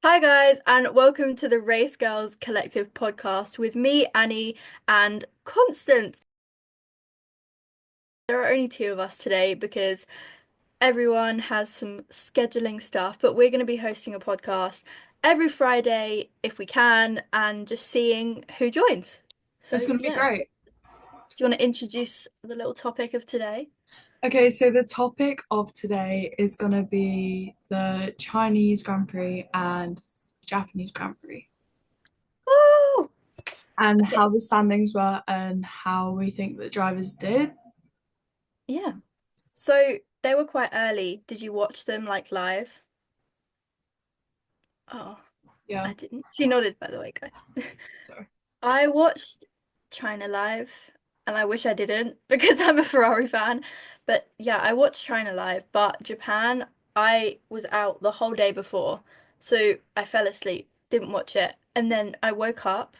Hi, guys, and welcome to the Race Girls Collective podcast with me, Annie, and Constance. There are only two of us today because everyone has some scheduling stuff, but we're going to be hosting a podcast every Friday if we can and just seeing who joins. It's So, going to be yeah, great. do you want to introduce the little topic of today? Okay, so the topic of today is going to be the Chinese Grand Prix and Japanese Grand Prix, Woo! and Okay, how the standings were and how we think the drivers did. yeah. So, they were quite early. Did you watch them like live? Oh, Yeah, I didn't. She nodded, by the way, guys. sorry. I watched China live, and I wish I didn't because I'm a Ferrari fan. But yeah, I watched China live, but Japan, I was out the whole day before, so I fell asleep, didn't watch it, and then I woke up,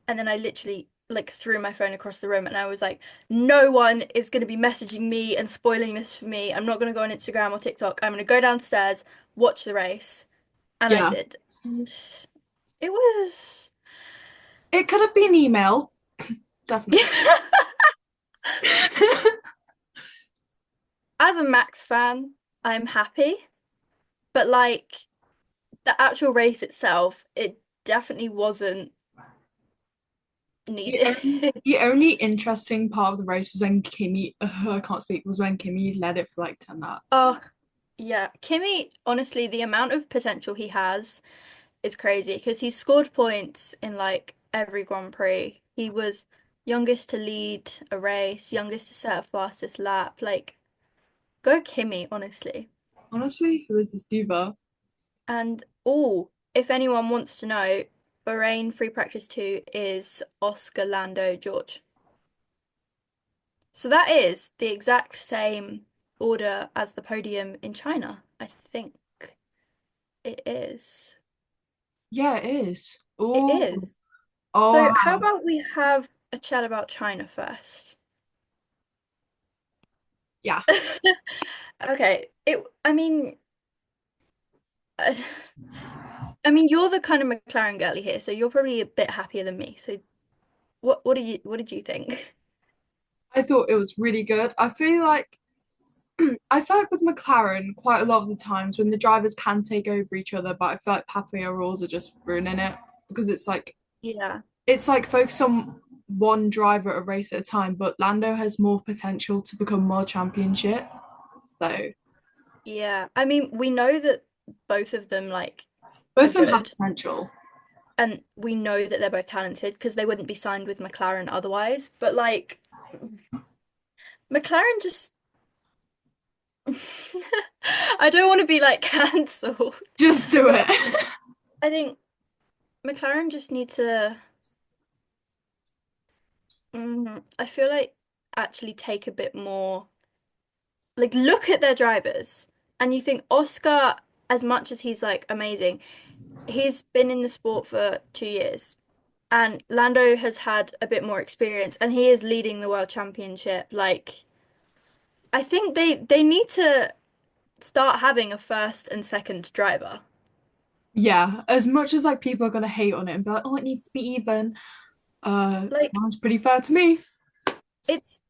and then I literally like threw my phone across the room, and I was like, no one is going to be messaging me and spoiling this for me. I'm not going to go on Instagram or TikTok. I'm going to go downstairs, watch the race, and I Yeah, did. And it was. it could have been emailed, definitely. As a Max fan, I'm happy, but like the actual race itself, it definitely wasn't The needed. only, the only interesting part of the race was when Kimmy, I can't speak, was when Kimmy led it for like 10 laps. Oh, yeah. Kimi, honestly, the amount of potential he has is crazy because he's scored points in like every Grand Prix. He was youngest to lead a race, youngest to set a fastest lap. Like, go Kimi, honestly. Honestly, who is this diva? And oh, if anyone wants to know, Bahrain Free Practice 2 is Oscar Lando George. So that is the exact same order as the podium in China. I think it is. Yeah, it is. It Oh, is. oh, So how about we have a chat about China first? yeah. Okay. Uh, I mean, you're the kind of McLaren girly here, so you're probably a bit happier than me. So what did you think? I thought it was really good. I feel like with McLaren, quite a lot of the times when the drivers can take over each other, but I feel like Papaya rules are just ruining it because Yeah. it's like focus on one driver at a race at a time, but Lando has more potential to become more championship. So Yeah. I mean, we know that both of them like both are of them have good. potential. And we know that they're both talented because they wouldn't be signed with McLaren otherwise. But like McLaren just I don't want to be like cancelled. Just do But it. I think McLaren just need to I feel like actually take a bit more like look at their drivers and you think Oscar, as much as he's like amazing, he's been in the sport for 2 years. And Lando has had a bit more experience and he is leading the world championship. Like, I think they need to start having a first and second driver. Yeah, as much as like people are gonna hate on it and be like, oh, it needs to be even. Like, Sounds pretty fair to me. it's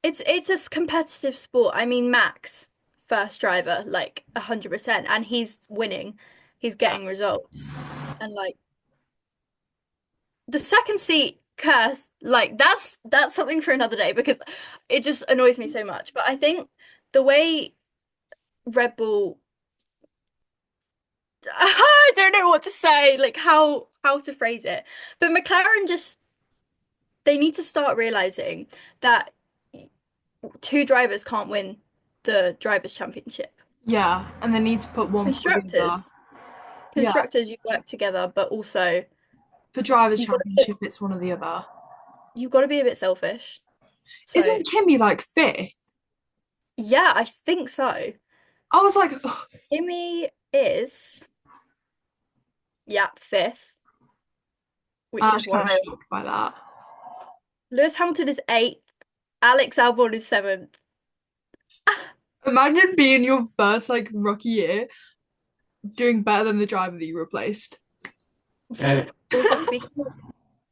it's a competitive sport. I mean, Max, first driver, like 100%, and he's winning. He's Yeah. getting results. And like the second seat curse, like that's something for another day because it just annoys me so much. But I think the way Red Bull I don't know what to say, like how to phrase it. But McLaren just they need to start realizing that two drivers can't win the drivers' championship. Yeah, and they need to put one for the other. Constructors, Yeah, constructors, you work together, but also for drivers' you've got to, championship, it's one or the other. you've got to be a bit selfish. So Isn't Kimmy like fifth? yeah, I think so. I was like, ugh, Kimi is yeah fifth, which I'm is kind of wild. shocked by that. Lewis Hamilton is eighth. Alex Albon is seventh. Imagine being your first like rookie year. doing better than the driver that you replaced. Also,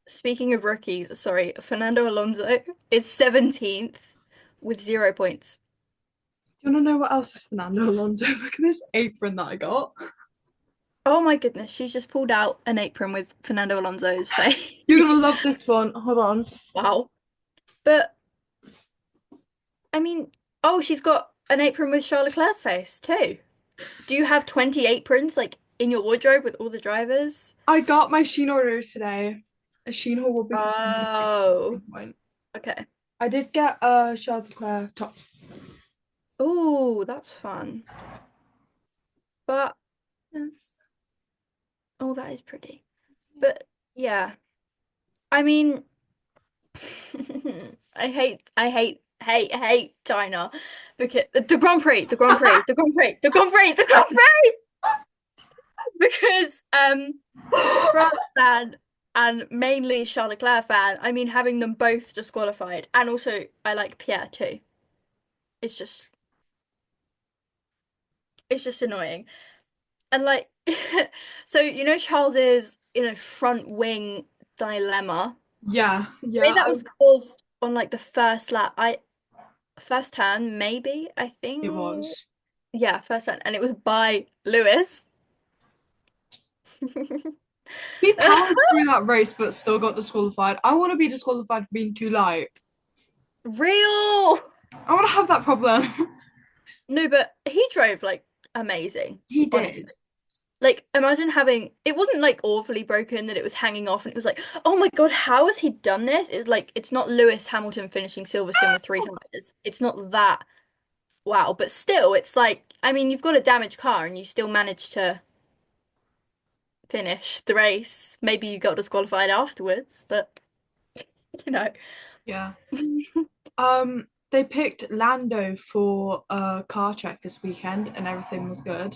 speaking of rookies, sorry, Fernando Alonso is 17th with 0 points. Do you want to know what else is Fernando Alonso? Look at this apron that I got. Oh my goodness, she's just pulled out an apron with Fernando Alonso's face. You're gonna love this one. Hold on. Wow. But I mean, oh, she's got an apron with Charles Leclerc's face too. Do you have 20 aprons like in your wardrobe with all the drivers? I got my Sheen orders today. A Sheen haul will be coming at Oh, some point. okay. I did get a Charles Leclerc top. Oh, that's fun. But oh, that is pretty. But yeah, I mean, I hate China because the Grand Prix, the Grand Prix, the Grand Prix, the Grand Prix, the Grand Prix, because France fan and mainly Charles Leclerc fan. I mean, having them both disqualified, and also I like Pierre too. It's just it's just annoying. And like, so Charles's front wing dilemma. Yeah, Maybe yeah, that was caused on like the first lap. First turn, maybe, I it think. was. Yeah, first turn. And it was by Lewis. He powered through that race but still got disqualified. I want to be disqualified for being too light. Real. I want to have that problem. No, but he drove like amazing, He honestly. did. Like, imagine having it wasn't like awfully broken that it was hanging off and it was like, oh my God, how has he done this? It's like it's not Lewis Hamilton finishing Silverstone with three tires. It's not that wow, but still, it's like, I mean, you've got a damaged car and you still managed to finish the race. Maybe you got disqualified afterwards, but you know. Yeah. They picked Lando for a car check this weekend and everything was good.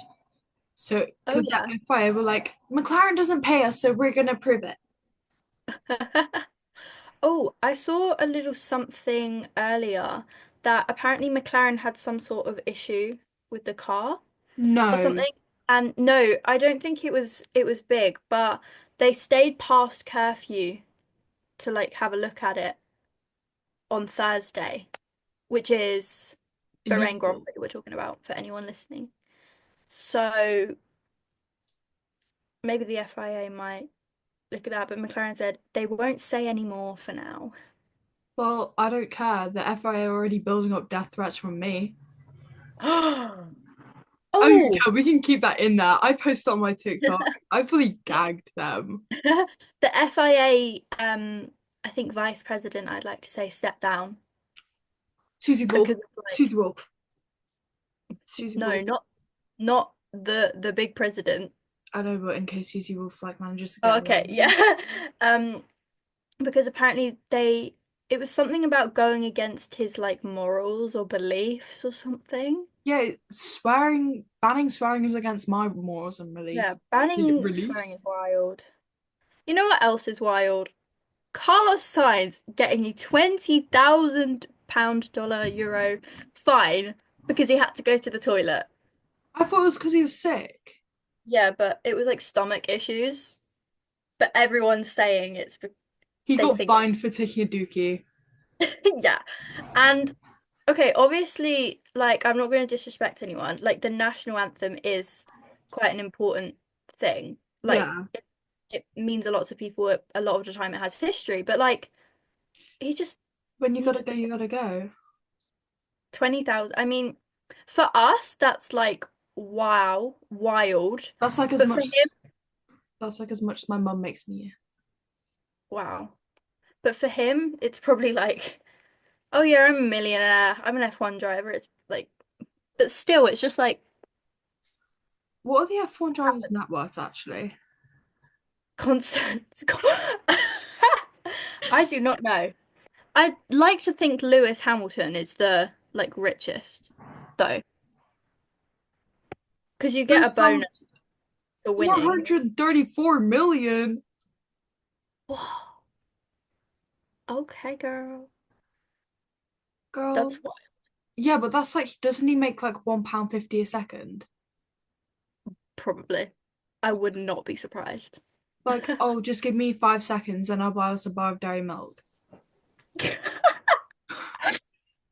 So, Oh because that yeah. FIA were like, McLaren doesn't pay us, so we're gonna prove it. Oh, I saw a little something earlier that apparently McLaren had some sort of issue with the car or No. something. And no, I don't think it was big, but they stayed past curfew to like have a look at it on Thursday, which is Bahrain Grand Illegal. Prix we're talking about for anyone listening. So maybe the FIA might look at that, but McLaren said they won't say any more for now. Well, I don't care. The FIA are already building up death threats from me. I don't Oh, care. We can keep that in there. I posted on my TikTok. I fully gagged them. the FIA, I think vice president, I'd like to say, stepped down Susie Wolf. because of like, Susie Wolf. Susie no, Wolf. not the big president. I know, but in case Susie Wolf like manages to Oh, get okay, along. yeah. Um, because apparently it was something about going against his like morals or beliefs or something. Yeah, swearing, banning swearing is against my morals and Yeah, release. banning swearing Release. is wild. You know what else is wild? Carlos Sainz getting a £20,000 euro fine because he had to go to the toilet. I thought it was because he was sick. Yeah, but it was like stomach issues. But everyone's saying He they got think fined for taking a dookie. yeah. And okay, obviously, like I'm not going to disrespect anyone. Like the national anthem is quite an important thing. Like Yeah. it means a lot to people. A lot of the time, it has history. But like he just When you gotta needed go, the you gotta go. 20,000. I mean, for us, that's like wow, wild. That's like as But for much. him, That's like as much as my mum makes me. wow. But for him, it's probably like, oh yeah, I'm a millionaire. I'm an F1 driver. It's like, but still, it's just like What are the F1 drivers' net worths actually? Constance. I do not know. I'd like to think Lewis Hamilton is the like richest, though, because you get a Lewis bonus Hamilton, for winning. 434 million. Whoa. Okay, girl. Girl. That's what. Yeah, but that's like, doesn't he make like £1.50 a second? Probably. I would not be surprised. Like, oh, just give me 5 seconds and I'll buy us a bar of dairy milk.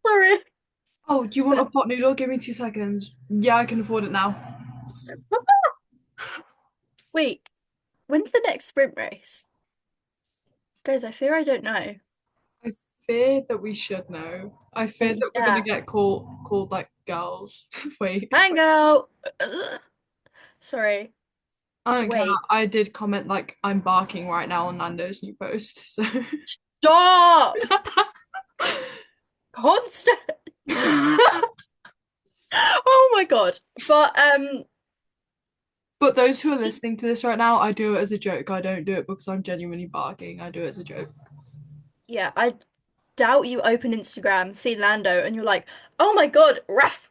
Sorry. Oh, do you want a pot noodle? Give me 2 seconds. Yeah, I can afford it now. Wait, when's the next sprint race? Guys, I fear I don't know. I fear that we should know. I fear that we're gonna Yeah. get called like girls. Wait. Mango! Sorry. I don't care. Wait. I did comment like I'm barking right now on Nando's new post. So Stop! Constance! Oh my God. But but those who are listening to this right now, I do it as a joke. I don't do it because I'm genuinely barking. I do it as a joke. yeah, I doubt you open Instagram, see Lando, and you're like, oh my God, Ruff.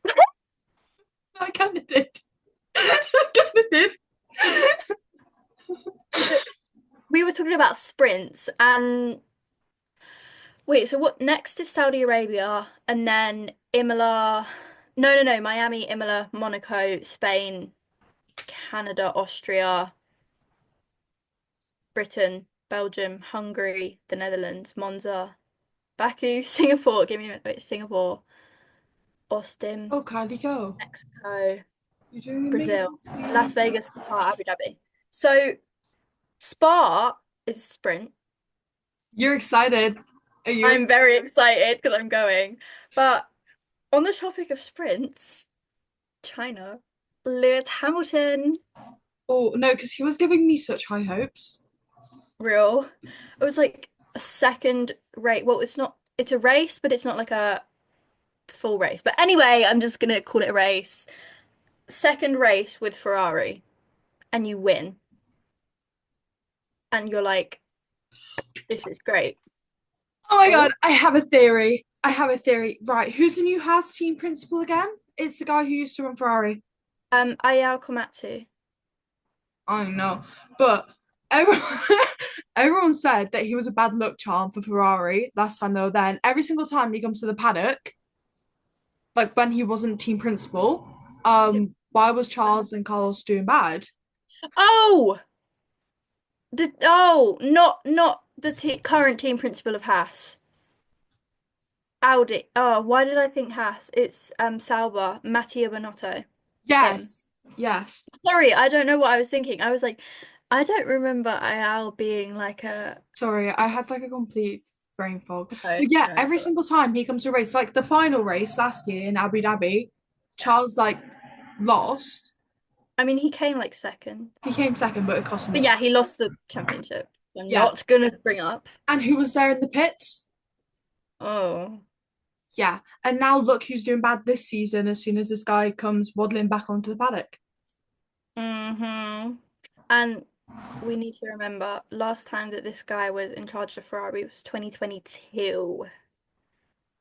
I kind of did. I kind of did. But we were talking about sprints and wait, so what next is Saudi Arabia and then Imola. No, Miami, Imola, Monaco, Spain, Canada, Austria, Britain, Belgium, Hungary, the Netherlands, Monza, Baku, Singapore. Give me a minute. Wait, Singapore, Austin, Oh, Kylie, go. Mexico, You're doing Brazil, amazing, sweetie. Las Vegas, Qatar, Abu Dhabi. So Spa is a sprint. You're excited. Are you? I'm very excited because I'm going. But on the topic of sprints, China, Lewis Hamilton, Oh, no, because he was giving me such high hopes. real. It was like a second race. Well, it's a race, but it's not like a full race. But anyway, I'm just gonna call it a race. Second race with Ferrari, and you win. And you're like, this is great. Oh my God, Oh, I have a theory. I have a theory. Right, who's the new Haas team principal again? It's the guy who used to run Ferrari. Ayao Komatsu. I don't know. But everyone, everyone said that he was a bad luck charm for Ferrari last time they were there. And every single time he comes to the paddock, like when he wasn't team principal, Is it? why was Charles and Carlos doing bad? Oh, not the te current team principal of Haas. Audi. Oh, why did I think Haas? It's Sauber, Mattia Binotto. Him. Yes, yes. Sorry, I don't know what I was thinking. I was like, I don't remember Ayal being like a Sorry, I had like a complete brain fog. no, But yeah, no, it's every all right. single time he comes to a race, like the final race last year in Abu Dhabi, Yeah. Charles like lost. I mean, he came like second. He came second, but it cost him But his. yeah, he lost the championship. I'm Yeah. not gonna bring up. And who was there in the pits? Oh. Yeah. And now look who's doing bad this season as soon as this guy comes waddling back onto the paddock. Mm-hmm. And we need to remember last time that this guy was in charge of Ferrari was 2022.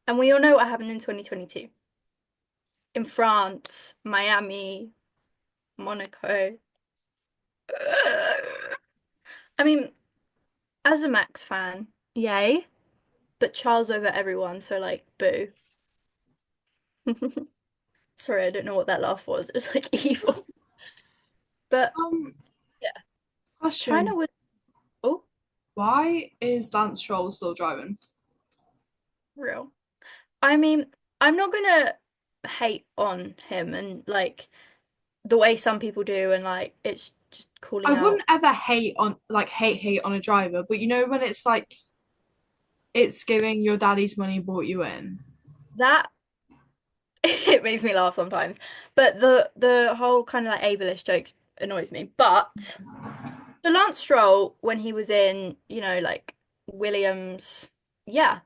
And we all know what happened in 2022. In France, Miami, Monaco. I mean, as a Max fan, yay, but Charles over everyone, so like, boo. Sorry, I don't know what that laugh was. It was like evil. But Um, yeah, China question. was, oh, Why is Lance Stroll still driving? real. I mean, I'm not gonna hate on him and like the way some people do, and like it's just I calling wouldn't out ever hate on a driver, but you know when it's like it's giving your daddy's money brought you in. that. It makes me laugh sometimes. But the whole kind of like ableist jokes annoys me. But the Lance Stroll, when he was in, like Williams, yeah.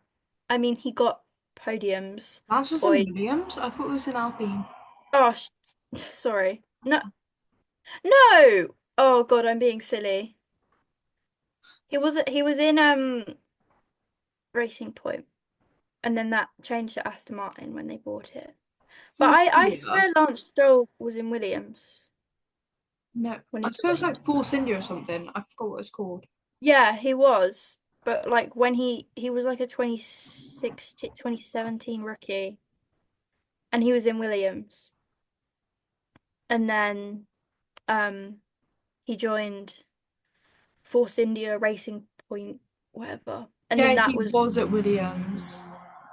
I mean, he got podiums, Lance was in poise. Williams. I thought it was in Alpine. Gosh, sorry. No, no. Oh God, I'm being silly. He was in Racing Point, and then that changed to Aston Martin when they bought it. But Force I India. swear Lance Stroll was in Williams No, when he I was suppose winning. like Force India or something. I forgot what it's called. Yeah, he was. But like when he was like a 2016, 2017 rookie and he was in Williams. And then Um, he joined Force India Racing Point, whatever. And Yeah, then he was at Williams.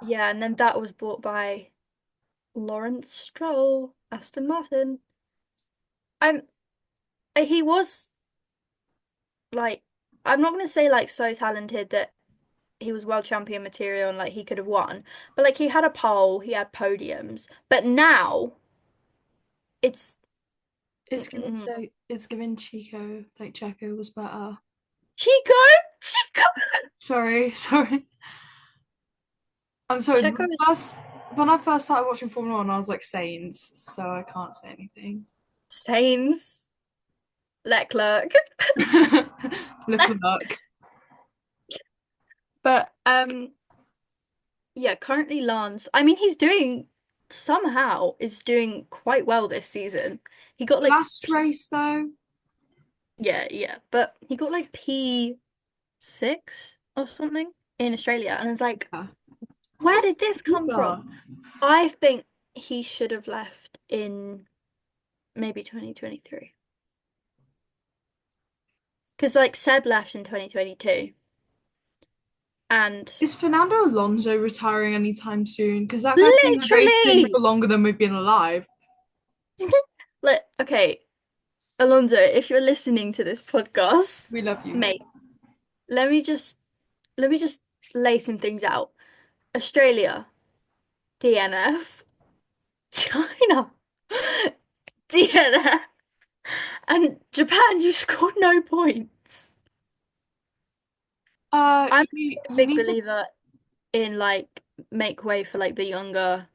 and then that was bought by Lawrence Stroll, Aston Martin. I'm he was like I'm not gonna say like so talented that he was world champion material and like he could have won, but like he had a pole, he had podiums. But now it's mm, It's given Chico, like Checo was better. Chico, Chico, Sorry, sorry. I'm sorry. Checo When I first started watching Formula One, I was like Sainz, so I can't say anything. Sainz, Leclerc. Little luck. But yeah, currently Lance. I mean, he's doing somehow is doing quite well this season. He got like Last race though. yeah, but he got like P6 or something in Australia, and it's like, Yeah. where What did this did come from? that? I think he should have left in maybe 2023. Because like Seb left in 2022, and Is Fernando Alonso retiring anytime soon? Because that guy's been racing literally, for longer than we've been alive. like, okay, Alonso, if you're listening to this podcast, We love you. mate, let me just let me just lay some things out. Australia, DNF, China, DNF, and Japan, you scored no points. I'm a You big need to believer in like make way for like the younger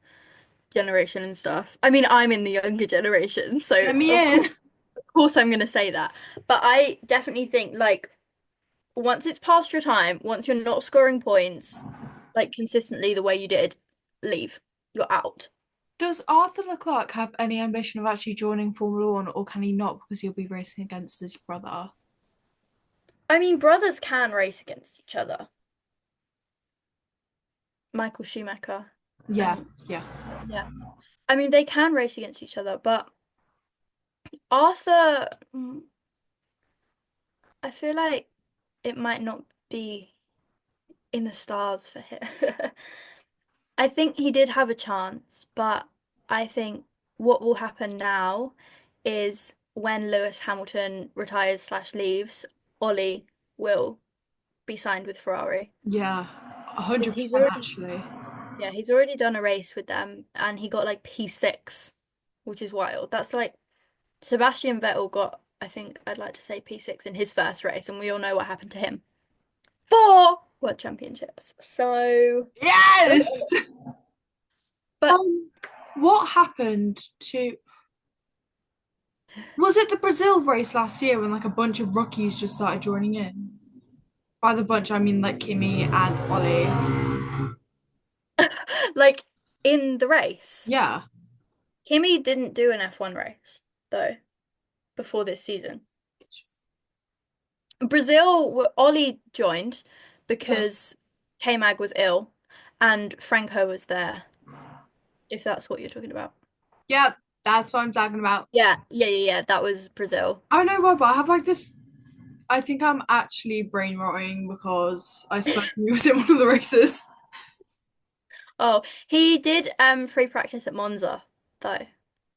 generation and stuff. I mean, I'm in the younger generation, so get me in. of course I'm gonna say that. But I definitely think like once it's past your time, once you're not scoring points like consistently the way you did, leave. You're out. Does Arthur Leclerc have any ambition of actually joining Formula One, or can he not because he'll be racing against his brother? I mean, brothers can race against each other. Michael Schumacher Yeah, and yeah. yeah. I mean, they can race against each other, but Arthur, I feel like it might not be in the stars for him. I think he did have a chance, but I think what will happen now is when Lewis Hamilton retires slash leaves, Ollie will be signed with Ferrari Yeah, because 100% actually. he's already done a race with them and he got like P6, which is wild. That's like Sebastian Vettel got, I think I'd like to say P6 in his first race, and we all know what happened to him. 4 World Championships. So, oh, Yes! but Um, what happened to was it the Brazil race last year when like a bunch of rookies just started joining in? By the bunch, I mean like Kimmy and Ollie. like in the race, Yeah. Kimi didn't do an F1 race though before this season. Ollie joined Yeah. because K-Mag was ill and Franco was there, if that's what you're talking about. Yep, that's what I'm talking about. Yeah. That was Brazil. I don't know why, but I have like this. I think I'm actually brain rotting because I swear he was in one of the races. Oh, he did free practice at Monza though.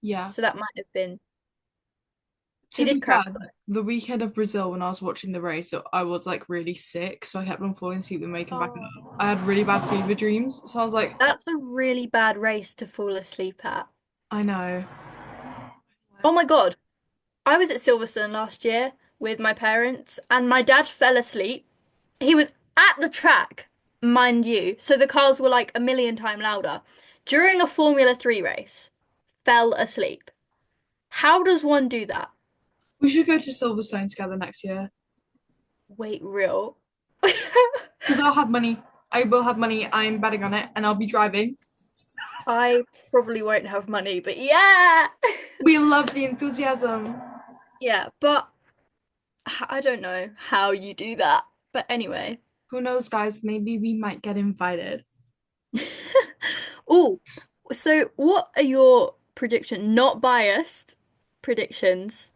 Yeah. So that might have been he To be did crash fair, the weekend of Brazil when I was watching the race, I was like really sick, so I kept on falling asleep and waking back though. up. I had really bad fever dreams, so I was like, That's a really bad race to fall asleep at. I know. Oh my God. I was at Silverstone last year with my parents and my dad fell asleep. He was at the track, mind you. So the cars were like a million times louder. During a Formula 3 race, fell asleep. How does one do that? We should go to Silverstone together next year Wait, real? because I'll have money. I will have money. I'm betting on it, and I'll be driving. I probably won't have money, but yeah. We love the enthusiasm. Yeah, but I don't know how you do that. But anyway. Who knows, guys? Maybe we might get invited. Oh, so what are your not biased predictions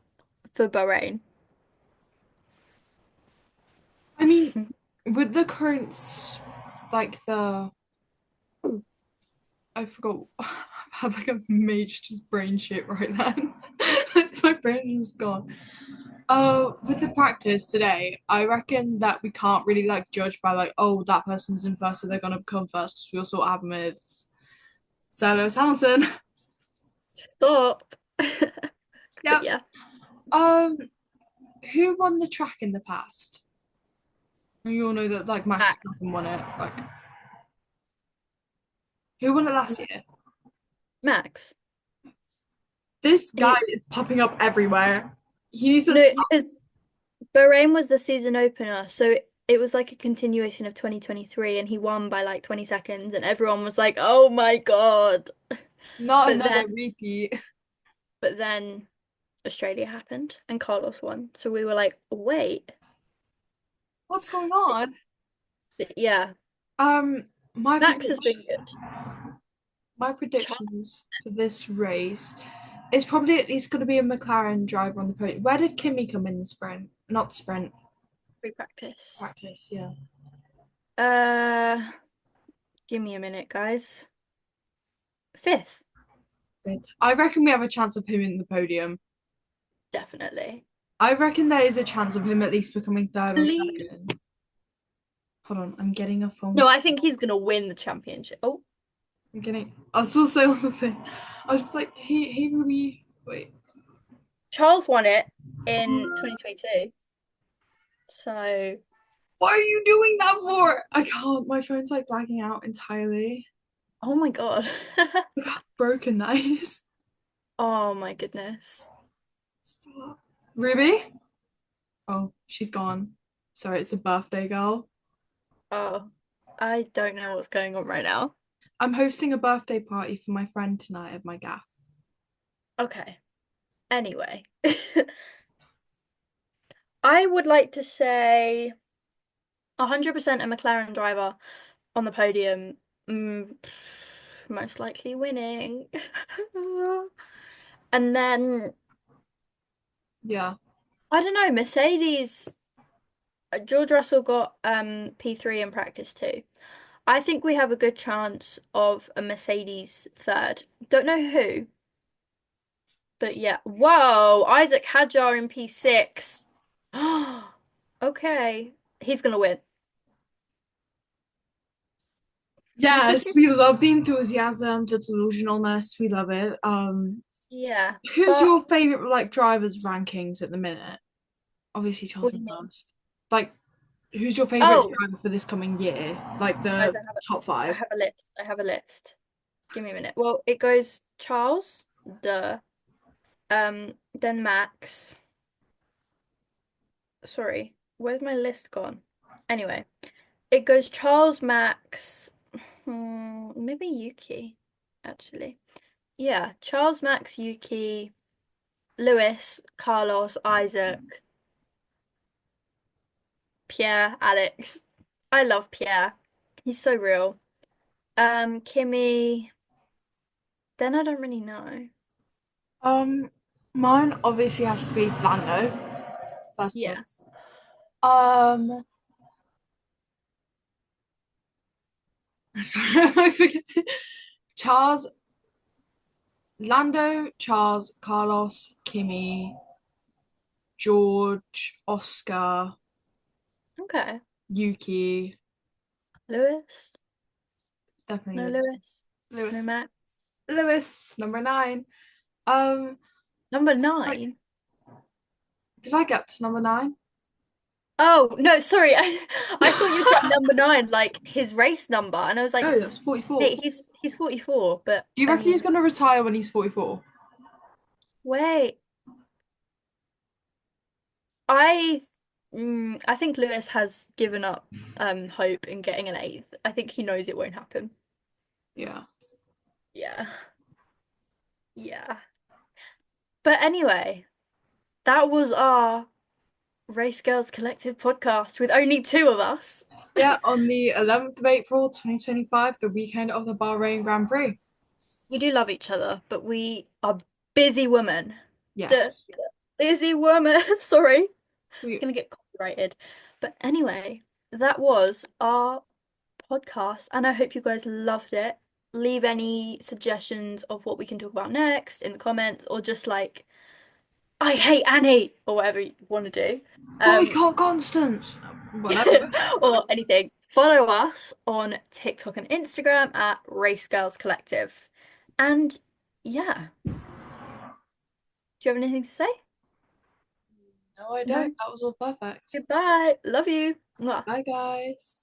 for Bahrain. I mean, with the current, like I forgot, I had like a major just brain shit right then. Like my brain is gone. With the practice today, I reckon that we can't really like judge by like, oh, that person's in first, so they're gonna come first. 'Cause we also have them with Sir Lewis Hamilton. Stop. But Yep. yeah, Um, who won the track in the past? You all know that like Max Max. Verstappen won it. Like, who won it last year? Max. This guy He is popping up everywhere. He needs to no, stop. because Bahrain was the season opener, so it was like a continuation of 2023, and he won by like 20 seconds, and everyone was like, "Oh my God!" Not But then, another repeat. but then Australia happened, and Carlos won. So we were like, "Wait." What's going on? But yeah, Um, my Max has prediction, been good. my Charles predictions for this race is probably at least going to be a McLaren driver on the podium. Where did Kimmy come in the sprint? Not sprint, free practice. practice. Yeah. Uh, Give me a minute, guys. Fifth, I reckon we have a chance of him in the podium. definitely. I reckon there is a chance of him at least becoming third or Please. second. Hold on, I'm getting a phone No, call. I think he's gonna win the championship. Oh, I'm getting. I was still saying on the thing. I was like, hey, Ruby. Wait. Charles won it in 2022. So, What are you doing that for? I can't. My phone's like lagging out entirely. oh my God. Look how broken that is. Oh my goodness. Stop. Ruby? Oh, she's gone. Sorry, it's a birthday girl. Oh, I don't know what's going on right now. I'm hosting a birthday party for my friend tonight at my gaff. Okay. Anyway, I would like to say 100% a McLaren driver on the podium, mm, most likely winning. And then, Yeah. I don't know, Mercedes, George Russell got P3 in practice too. I think we have a good chance of a Mercedes third. Don't know who, but yeah. Whoa, Isaac Hadjar in P6. Okay, he's gonna win. Yes, we love the enthusiasm, the delusionalness. We love it. Yeah, Who's but your favorite like drivers rankings at the minute? Obviously what Charles do in you mean? first. Like, who's your favorite Oh, driver for this coming year? Like guys, the top I five. have a list. I have a list. Give me a minute. Well, it goes Charles, duh. Then Max. Sorry, where's my list gone? Anyway, it goes Charles, Max, maybe Yuki, actually. Yeah, Charles, Max, Yuki, Lewis, Carlos, Isaac, Pierre, Alex. I love Pierre. He's so real. Kimmy. Then I don't really know. Um, Mine obviously has to be Lando, first Yeah. place. Um, sorry, I forget. Charles, Lando, Charles, Carlos, Kimmy, George, Oscar, Okay. Yuki, Lewis? definitely No Lewis. Lewis. No Lewis. Max. Lewis, number nine. Um, Number right, 9. did I get to number nine? Oh, no, sorry. I thought you said number 9, like his race number. And I was No, like, that's 44. hey, he's 44, but Do you I reckon he's mean, going to retire when he's 44? wait. I I think Lewis has given up hope in getting an eighth. I think he knows it won't happen. Yeah. Yeah. Yeah. But anyway, that was our Race Girls Collective podcast with only two of us. Yeah, on the 11th of April, 2025, the weekend of the Bahrain Grand Prix. We do love each other, but we are busy women. Yes. Duh. Izzy Wormer. Sorry, We, gonna get copyrighted. But anyway, that was our podcast, and I hope you guys loved it. Leave any suggestions of what we can talk about next in the comments, or just like, I hate Annie, or whatever you want to do. Um, boycott Constance. Whatever. or anything. Follow us on TikTok and Instagram at Race Girls Collective. And yeah, do you have anything to say? No, I don't. No? That was all perfect. Goodbye. Love you. Mwah. Bye, guys.